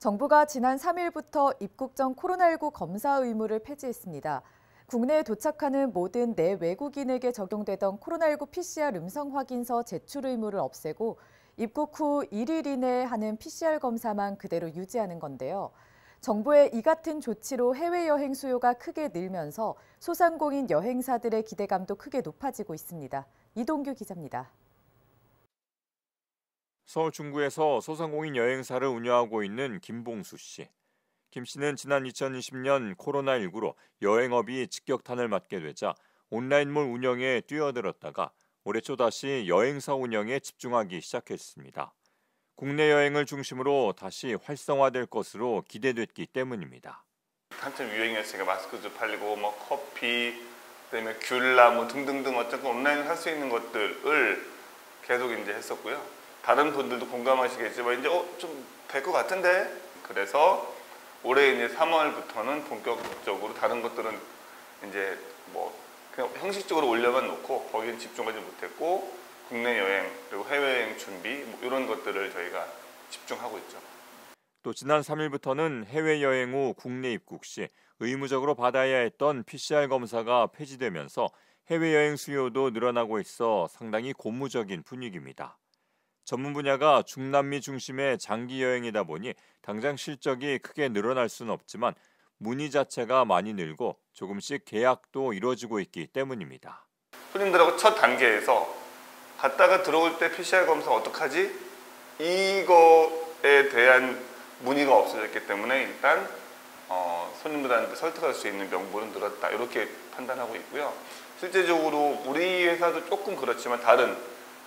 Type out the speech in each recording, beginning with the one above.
정부가 지난 3일부터 입국 전 코로나19 검사 의무를 폐지했습니다. 국내에 도착하는 모든 내외국인에게 적용되던 코로나19 PCR 음성 확인서 제출 의무를 없애고 입국 후 1일 이내에 하는 PCR 검사만 그대로 유지하는 건데요. 정부의 이 같은 조치로 해외여행 수요가 크게 늘면서 소상공인 여행사들의 기대감도 크게 높아지고 있습니다. 이동규 기자입니다. 서울 중구에서 소상공인 여행사를 운영하고 있는 김봉수 씨. 김 씨는 지난 2020년 코로나19로 여행업이 직격탄을 맞게 되자 온라인몰 운영에 뛰어들었다가 올해 초 다시 여행사 운영에 집중하기 시작했습니다. 국내 여행을 중심으로 다시 활성화될 것으로 기대됐기 때문입니다. 한참 유행이었으니까 마스크도 팔리고 뭐 커피, 그다음에 귤라 뭐 등등등 어쨌든 온라인으로 할 수 있는 것들을 계속 이제 했었고요. 다른 분들도 공감하시겠지만 이제 좀 될 것 같은데, 그래서 올해 이제 3월부터는 본격적으로 다른 것들은 이제 뭐 그냥 형식적으로 올려만 놓고 거기엔 집중하지 못했고 국내 여행 그리고 해외여행 준비 뭐 이런 것들을 저희가 집중하고 있죠. 또 지난 3일부터는 해외여행 후 국내 입국 시 의무적으로 받아야 했던 PCR 검사가 폐지되면서 해외여행 수요도 늘어나고 있어 상당히 고무적인 분위기입니다. 전문 분야가 중남미 중심의 장기 여행이다 보니 당장 실적이 크게 늘어날 수는 없지만 문의 자체가 많이 늘고 조금씩 계약도 이루어지고 있기 때문입니다. 손님들하고 첫 단계에서 갔다가 들어올 때 PCR 검사 어떡하지? 이거에 대한 문의가 없어졌기 때문에 일단 손님들한테 설득할 수 있는 명분은 늘었다, 이렇게 판단하고 있고요. 실제적으로 우리 회사도 조금 그렇지만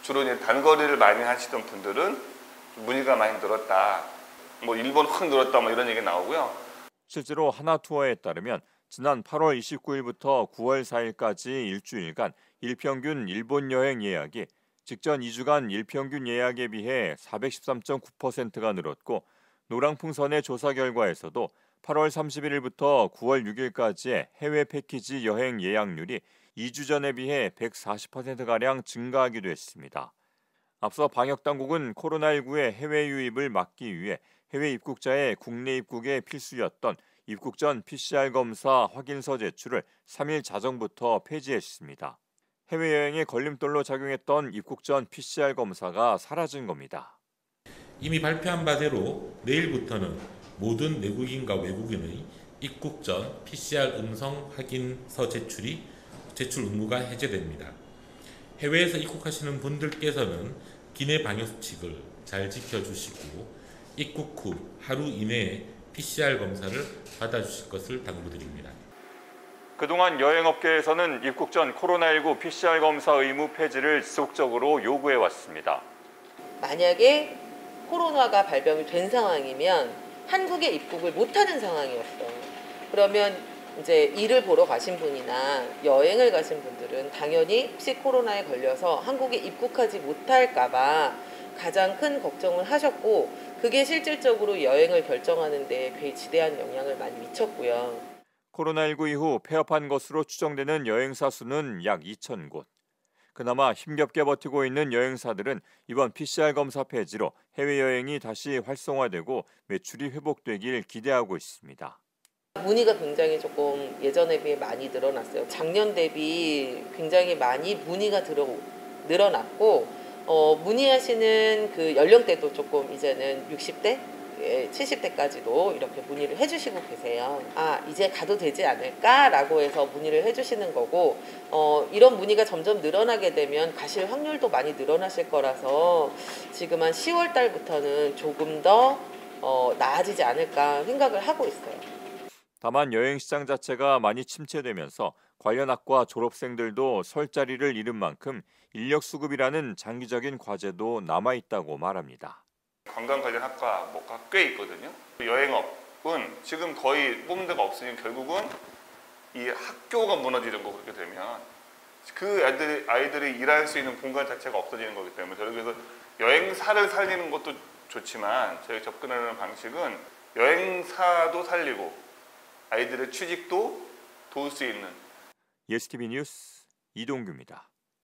주로 이제 단거리를 많이 하시던 분들은 문의가 많이 늘었다, 뭐 일본 확 늘었다, 뭐 이런 얘기 나오고요. 실제로 하나투어에 따르면 지난 8월 29일부터 9월 4일까지 일주일간 일평균 일본 여행 예약이 직전 2주간 일평균 예약에 비해 413.9%가 늘었고, 노랑풍선의 조사 결과에서도 8월 31일부터 9월 6일까지의 해외 패키지 여행 예약률이 2주 전에 비해 140%가량 증가하기도 했습니다. 앞서 방역당국은 코로나19의 해외 유입을 막기 위해 해외 입국자의 국내 입국에 필수였던 입국 전 PCR 검사 확인서 제출을 3일 자정부터 폐지했습니다. 해외여행에 걸림돌로 작용했던 입국 전 PCR 검사가 사라진 겁니다. 이미 발표한 바대로 내일부터는 모든 내국인과 외국인의 입국 전 PCR 음성 확인서 제출 의무가 해제됩니다. 해외에서 입국하시는 분들께서는 기내 방역 수칙을 잘 지켜주시고 입국 후 하루 이내에 PCR 검사를 받아주실 것을 당부드립니다. 그동안 여행업계에서는 입국 전 코로나19 PCR 검사 의무 폐지를 지속적으로 요구해왔습니다. 만약에 코로나가 발병이 된 상황이면 한국에 입국을 못하는 상황이었어요. 그러면 이제 일을 보러 가신 분이나 여행을 가신 분들은 당연히 혹시 코로나에 걸려서 한국에 입국하지 못할까 봐 가장 큰 걱정을 하셨고, 그게 실질적으로 여행을 결정하는 데 굉장히 지대한 영향을 많이 미쳤고요. 코로나19 이후 폐업한 것으로 추정되는 여행사 수는 약 2,000곳. 그나마 힘겹게 버티고 있는 여행사들은 이번 PCR 검사 폐지로 해외여행이 다시 활성화되고 매출이 회복되길 기대하고 있습니다. 문의가 굉장히 조금 예전에 비해 많이 늘어났어요. 작년 대비 굉장히 많이 문의가 늘어났고, 문의하시는 그 연령대도 조금 이제는 60대, 70대까지도 이렇게 문의를 해주시고 계세요. 이제 가도 되지 않을까라고 해서 문의를 해주시는 거고, 이런 문의가 점점 늘어나게 되면 가실 확률도 많이 늘어나실 거라서 지금 한 10월 달부터는 조금 더 나아지지 않을까 생각을 하고 있어요. 다만 여행시장 자체가 많이 침체되면서 관련 학과 졸업생들도 설 자리를 잃은 만큼 인력 수급이라는 장기적인 과제도 남아있다고 말합니다. 관광 관련 학과 뭐가 꽤 있거든요. 여행업은 지금 거의 뽑는 데가 없으니 결국은 이 학교가 무너지는 거, 그렇게 되면 그 아이들이 일할 수 있는 공간 자체가 없어지는 거기 때문에, 그래서 여행사를 살리는 것도 좋지만 저희 접근하는 방식은 여행사도 살리고 아이들의 취직도 도울 수 있는. 예스티비 뉴스 이동규입니다.